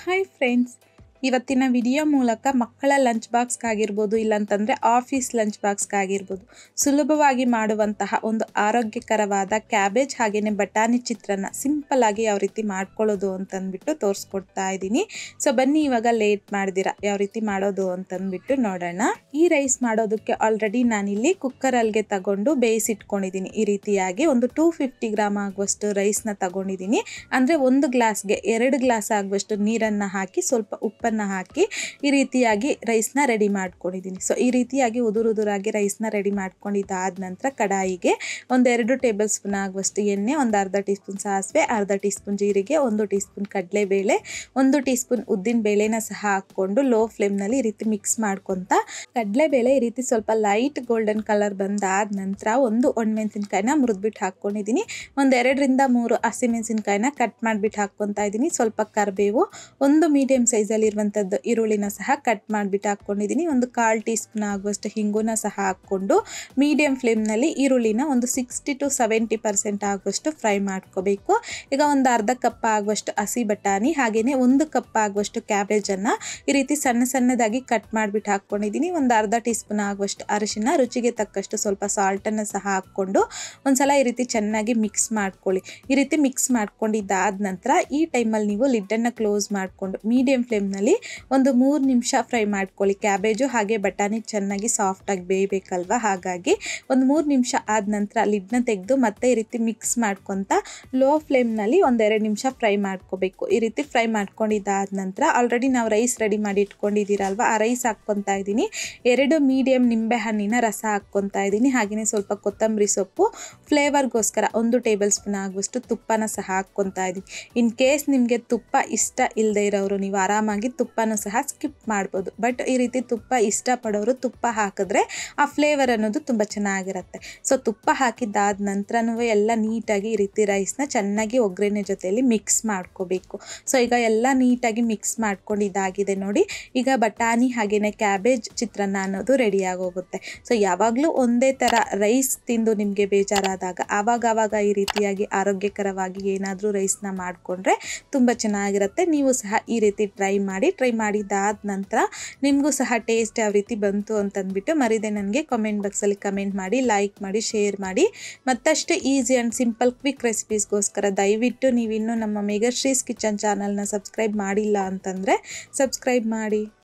Hi friends, ಇವತ್ತಿನ video ಮೂಲಕ ಮಕ್ಕಳ ಲಂಚ್ ಬಾಕ್ಸ್ಗಾಗಿರ್ಬೋದು, ಇಲ್ಲಾಂತಂದರೆ ಆಫೀಸ್ ಲಂಚ್ ಬಾಕ್ಸ್ಗಾಗಿರ್ಬೋದು ಸುಲಭವಾಗಿ ಮಾಡುವಂತಹ ಒಂದು ಆರೋಗ್ಯಕರವಾದ ಕ್ಯಾಬೇಜ್ ಹಾಗೆಯೇ ಬಟಾಣಿ ಚಿತ್ರಾನ್ನ ಸಿಂಪಲ್ಲಾಗಿ ಯಾವ ರೀತಿ ಮಾಡ್ಕೊಳ್ಳೋದು ಅಂತಂದ್ಬಿಟ್ಟು ತೋರಿಸ್ಕೊಡ್ತಾ ಇದ್ದೀನಿ. ಸೊ ಬನ್ನಿ ಇವಾಗ ಲೇಟ್ ಮಾಡ್ದಿರ ಯಾವ ರೀತಿ ಮಾಡೋದು ಅಂತಂದ್ಬಿಟ್ಟು ನೋಡೋಣ. ಈ ರೈಸ್ ಮಾಡೋದಕ್ಕೆ ಆಲ್ರೆಡಿ ನಾನಿಲ್ಲಿ ಕುಕ್ಕರಲ್ಲಿಗೆ ತಗೊಂಡು ಬೇಯಿಸಿಟ್ಕೊಂಡಿದ್ದೀನಿ. ಈ ರೀತಿಯಾಗಿ ಒಂದು 250 ಗ್ರಾಮ್ ಆಗುವಷ್ಟು ರೈಸ್ನ ತಗೊಂಡಿದ್ದೀನಿ. ಅಂದರೆ ಒಂದು ಗ್ಲಾಸ್ಗೆ 2 ಗ್ಲಾಸ್ ಆಗುವಷ್ಟು ನೀರನ್ನು ಹಾಕಿ ಸ್ವಲ್ಪ ಉಪ್ಪನ್ನು ಹಾಕಿ ಈ ರೀತಿಯಾಗಿ ರೈಸ್ನ ರೆಡಿ ಮಾಡ್ಕೊಂಡಿದ್ದೀನಿ. ಸೊ ಈ ರೀತಿಯಾಗಿ ಉದುರಾಗಿ ರೈಸ್ನ ರೆಡಿ ಮಾಡ್ಕೊಂಡಿದ್ದಾದ ನಂತರ ಕಡಾಯಿಗೆ 1-2 ಟೇಬಲ್ ಸ್ಪೂನ್ ಆಗುವಷ್ಟು ಎಣ್ಣೆ, ಒಂದು ಅರ್ಧ ಟೀ ಸ್ಪೂನ್ ಸಾಸಿವೆ, ಅರ್ಧ ಟೀ ಸ್ಪೂನ್ ಜೀರಿಗೆ, 1 ಟೀ ಸ್ಪೂನ್ ಕಡಲೆಬೇಳೆ, 1 ಟೀ ಸ್ಪೂನ್ ಉದ್ದಿನ ಬೇಳೆನ ಸಹ ಹಾಕ್ಕೊಂಡು ಲೋ ಫ್ಲೇಮ್ನಲ್ಲಿ ಈ ರೀತಿ ಮಿಕ್ಸ್ ಮಾಡ್ಕೊತ ಕಡಲೆಬೇಳೆ ಈ ರೀತಿ ಸ್ವಲ್ಪ ಲೈಟ್ ಗೋಲ್ಡನ್ ಕಲರ್ ಬಂದಾದ ನಂತರ ಒಂದು ಒಣಮೆಣಸಿನ್ಕಾಯಿನ ಮುರಿದ್ಬಿಟ್ಟು ಹಾಕ್ಕೊಂಡಿದ್ದೀನಿ. 2-3 ಹಸಿಮೆಣಸಿನ್ಕಾಯಿನ ಕಟ್ ಮಾಡಿಬಿಟ್ಟು ಹಾಕ್ಕೊತಾ ಇದ್ದೀನಿ. ಸ್ವಲ್ಪ ಕರಿಬೇವು, ಒಂದು ಮೀಡಿಯಂ ಸೈಜಲ್ಲಿ ಇರುವಂಥದ್ದು ಈರುಳ್ಳಿನ ಸಹ ಕಟ್ ಮಾಡಿಬಿಟ್ಟು ಹಾಕ್ಕೊಂಡಿದ್ದೀನಿ. ಒಂದು 1/4 ಟೀ ಸ್ಪೂನ್ ಆಗುವಷ್ಟು ಹಿಂಗುನ ಸಹ ಹಾಕ್ಕೊಂಡು ಮೀಡಿಯಂ ಫ್ಲೇಮ್ನಲ್ಲಿ ಈರುಳ್ಳಿನ ಒಂದು 60 to 70% ಆಗುವಷ್ಟು ಫ್ರೈ ಮಾಡ್ಕೋಬೇಕು. ಈಗ ಒಂದು ಅರ್ಧ ಕಪ್ ಆಗುವಷ್ಟು ಹಸಿ ಬಟಾಣಿ ಹಾಗೆಯೇ 1 ಕಪ್ ಆಗುವಷ್ಟು ಕ್ಯಾಬೇಜನ್ನು ಈ ರೀತಿ ಸಣ್ಣದಾಗಿ ಕಟ್ ಮಾಡಿಬಿಟ್ಟು ಹಾಕ್ಕೊಂಡಿದ್ದೀನಿ. ಒಂದು ಅರ್ಧ ಟೀ ಸ್ಪೂನ್ ಆಗುವಷ್ಟು ಅರಿಶಿನ, ರುಚಿಗೆ ತಕ್ಕಷ್ಟು ಸ್ವಲ್ಪ ಸಾಲ್ಟನ್ನು ಸಹ ಹಾಕ್ಕೊಂಡು ಒಂದ್ಸಲ ಈ ರೀತಿ ಚೆನ್ನಾಗಿ ಮಿಕ್ಸ್ ಮಾಡ್ಕೊಳ್ಳಿ. ಈ ರೀತಿ ಮಿಕ್ಸ್ ಮಾಡ್ಕೊಂಡಿದ್ದಾದ ನಂತರ ಈ ಟೈಮಲ್ಲಿ ನೀವು ಲಿಡ್ಡನ್ನು ಕ್ಲೋಸ್ ಮಾಡಿಕೊಂಡು ಮೀಡಿಯಂ ಫ್ಲೇಮ್ನಲ್ಲಿ ಒಂದು 3 ನಿಮಿಷ ಫ್ರೈ ಮಾಡ್ಕೊಳ್ಳಿ. ಕ್ಯಾಬೇಜು ಹಾಗೆ ಬಟಾಣಿ ಚೆನ್ನಾಗಿ ಸಾಫ್ಟಾಗಿ ಬೇಯಬೇಕಲ್ವ, ಹಾಗಾಗಿ ಒಂದು 3 ನಿಮಿಷ ಆದ ನಂತರ ಲಿಡ್ನ ತೆಗೆದು ಮತ್ತೆ ಈ ರೀತಿ ಮಿಕ್ಸ್ ಮಾಡ್ಕೊತ ಲೋ ಫ್ಲೇಮ್ನಲ್ಲಿ 1-2 ನಿಮಿಷ ಫ್ರೈ ಮಾಡ್ಕೋಬೇಕು. ಈ ರೀತಿ ಫ್ರೈ ಮಾಡ್ಕೊಂಡಿದ್ದಾದ ನಂತರ ಆಲ್ರೆಡಿ ನಾವು ರೈಸ್ ರೆಡಿ ಮಾಡಿ ಇಟ್ಕೊಂಡಿದ್ದೀರಲ್ವ, ಆ ರೈಸ್ ಹಾಕ್ಕೊತಾ ಇದ್ದೀನಿ. 2 ಮೀಡಿಯಂ ನಿಂಬೆ ಹಣ್ಣಿನ ರಸ ಹಾಕ್ಕೊತಾ ಇದ್ದೀನಿ. ಹಾಗೆಯೇ ಸ್ವಲ್ಪ ಕೊತ್ತಂಬರಿ ಸೊಪ್ಪು, ಫ್ಲೇವರ್ಗೋಸ್ಕರ 1 ಟೇಬಲ್ ಸ್ಪೂನ್ ಆಗುವಷ್ಟು ತುಪ್ಪನ ಸಹ ಹಾಕ್ಕೊತಾ ಇದ್ದೀನಿ. ಇನ್ ಕೇಸ್ ನಿಮಗೆ ತುಪ್ಪ ಇಷ್ಟ ಇಲ್ಲದೆ ಇರೋರು ನೀವು ಆರಾಮಾಗಿ ತುಪ್ಪನೂ ಸಹ ಸ್ಕಿಪ್ ಮಾಡ್ಬೋದು. ಬಟ್ ಈ ರೀತಿ ತುಪ್ಪ ಇಷ್ಟಪಡೋರು ತುಪ್ಪ ಹಾಕಿದ್ರೆ ಆ ಫ್ಲೇವರ್ ಅನ್ನೋದು ತುಂಬ ಚೆನ್ನಾಗಿರುತ್ತೆ. ಸೊ ತುಪ್ಪ ಹಾಕಿದ್ದಾದ ನಂತರನೂ ಎಲ್ಲ ನೀಟಾಗಿ ಈ ರೀತಿ ರೈಸ್ನ ಚೆನ್ನಾಗಿ ಒಗ್ಗರಣೆ ಜೊತೆಯಲ್ಲಿ ಮಿಕ್ಸ್ ಮಾಡ್ಕೋಬೇಕು. ಸೊ ಈಗ ಎಲ್ಲ ನೀಟಾಗಿ ಮಿಕ್ಸ್ ಮಾಡ್ಕೊಂಡಿದ್ದಾಗಿದೆ ನೋಡಿ. ಈಗ ಬಟಾಣಿ ಹಾಗೆಯೇ ಕ್ಯಾಬೇಜ್ ಚಿತ್ರಾನ್ನ ಅನ್ನೋದು ರೆಡಿಯಾಗಿ ಹೋಗುತ್ತೆ. ಸೊ ಯಾವಾಗಲೂ ಒಂದೇ ಥರ ರೈಸ್ ತಿಂದು ನಿಮಗೆ ಬೇಜಾರಾದಾಗ ಆವಾಗ ಈ ರೀತಿಯಾಗಿ ಆರೋಗ್ಯಕರವಾಗಿ ಏನಾದರೂ ರೈಸ್ನ ಮಾಡಿಕೊಂಡ್ರೆ ತುಂಬ ಚೆನ್ನಾಗಿರುತ್ತೆ. ನೀವು ಸಹ ಈ ರೀತಿ ಟ್ರೈ ಮಾಡಿದ್ದಾದ ನಂತರ ನಿಮಗೂ ಸಹ ಟೇಸ್ಟ್ ಯಾವ ರೀತಿ ಬಂತು ಅಂತಂದ್ಬಿಟ್ಟು ಮರಿದೆ ನನಗೆ ಕಾಮೆಂಟ್ ಬಾಕ್ಸಲ್ಲಿ ಕಮೆಂಟ್ ಮಾಡಿ, ಲೈಕ್ ಮಾಡಿ, ಶೇರ್ ಮಾಡಿ. ಮತ್ತಷ್ಟು ಈಸಿ ಆ್ಯಂಡ್ ಸಿಂಪಲ್ ಕ್ವಿಕ್ ರೆಸಿಪೀಸ್ಗೋಸ್ಕರ ದಯವಿಟ್ಟು ನೀವಿನ್ನೂ ನಮ್ಮ ಮೇಘಶ್ರೀಸ್ ಕಿಚನ್ ಚಾನಲ್ನ ಸಬ್ಸ್ಕ್ರೈಬ್ ಮಾಡಿಲ್ಲ ಅಂತಂದರೆ ಸಬ್ಸ್ಕ್ರೈಬ್ ಮಾಡಿ.